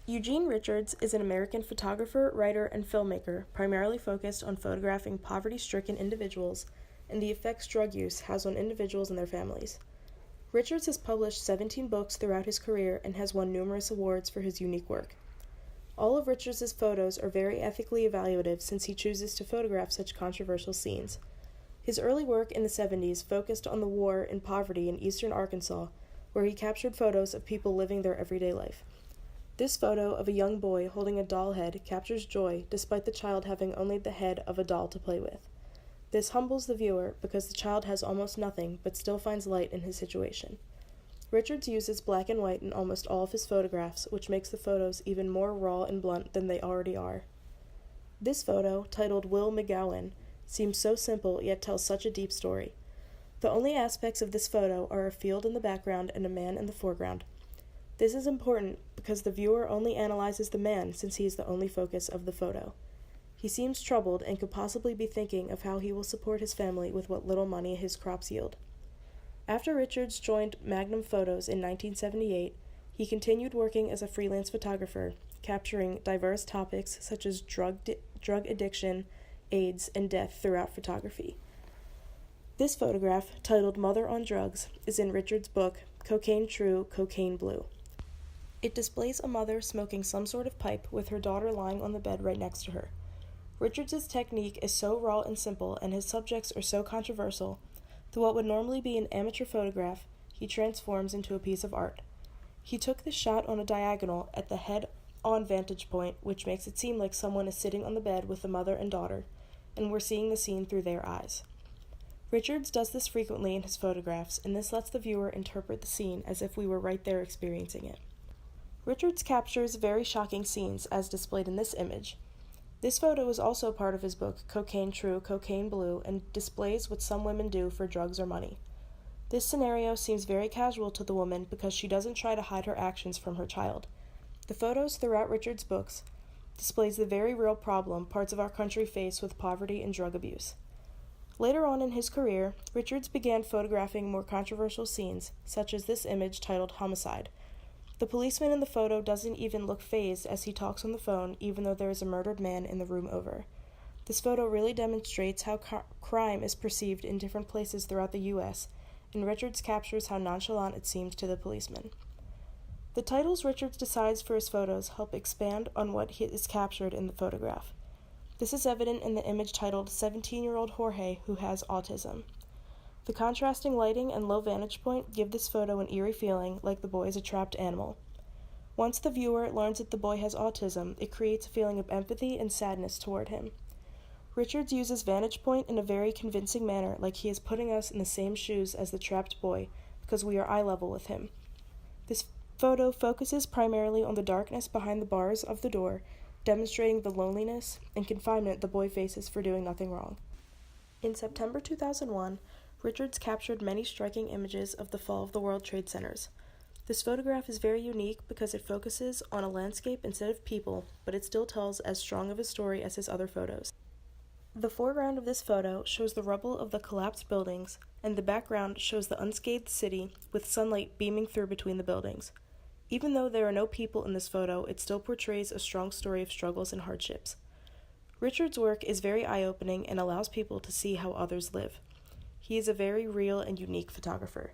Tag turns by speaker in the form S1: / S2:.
S1: Eugene Richards is an American photographer, writer, and filmmaker primarily focused on photographing poverty-stricken individuals and the effects drug use has on individuals and their families. Richards has published 17 books throughout his career and has won numerous awards for his unique work. All of Richards' photos are very ethically evaluative since he chooses to photograph such controversial scenes. His early work in the 70s focused on the war and poverty in eastern Arkansas, where he captured photos of people living their everyday life. This photo of a young boy holding a doll head captures joy despite the child having only the head of a doll to play with. This humbles the viewer because the child has almost nothing but still finds light in his situation. Richards uses black and white in almost all of his photographs, which makes the photos even more raw and blunt than they already are. This photo, titled Will McGowan, seems so simple yet tells such a deep story. The only aspects of this photo are a field in the background and a man in the foreground. This is important because the viewer only analyzes the man since he is the only focus of the photo. He seems troubled and could possibly be thinking of how he will support his family with what little money his crops yield. After Richards joined Magnum Photos in 1978, he continued working as a freelance photographer, capturing diverse topics such as drug addiction, AIDS, and death throughout photography. This photograph, titled Mother on Drugs, is in Richards' book, Cocaine True, Cocaine Blue. It displays a mother smoking some sort of pipe with her daughter lying on the bed right next to her. Richards' technique is so raw and simple, and his subjects are so controversial, that what would normally be an amateur photograph, he transforms into a piece of art. He took this shot on a diagonal at the head-on vantage point, which makes it seem like someone is sitting on the bed with the mother and daughter, and we're seeing the scene through their eyes. Richards does this frequently in his photographs, and this lets the viewer interpret the scene as if we were right there experiencing it. Richards captures very shocking scenes, as displayed in this image. This photo is also part of his book, Cocaine True, Cocaine Blue, and displays what some women do for drugs or money. This scenario seems very casual to the woman because she doesn't try to hide her actions from her child. The photos throughout Richards' books displays the very real problem parts of our country face with poverty and drug abuse. Later on in his career, Richards began photographing more controversial scenes, such as this image titled Homicide. The policeman in the photo doesn't even look fazed as he talks on the phone, even though there is a murdered man in the room over. This photo really demonstrates how crime is perceived in different places throughout the U.S., and Richards captures how nonchalant it seems to the policeman. The titles Richards decides for his photos help expand on what is captured in the photograph. This is evident in the image titled 17-Year-Old Jorge Who Has Autism. The contrasting lighting and low vantage point give this photo an eerie feeling like the boy is a trapped animal. Once the viewer learns that the boy has autism, it creates a feeling of empathy and sadness toward him. Richards uses vantage point in a very convincing manner, like he is putting us in the same shoes as the trapped boy, because we are eye level with him. This photo focuses primarily on the darkness behind the bars of the door, demonstrating the loneliness and confinement the boy faces for doing nothing wrong. In September 2001, Richards captured many striking images of the fall of the World Trade Centers. This photograph is very unique because it focuses on a landscape instead of people, but it still tells as strong of a story as his other photos. The foreground of this photo shows the rubble of the collapsed buildings, and the background shows the unscathed city with sunlight beaming through between the buildings. Even though there are no people in this photo, it still portrays a strong story of struggles and hardships. Richards' work is very eye-opening and allows people to see how others live. He is a very real and unique photographer.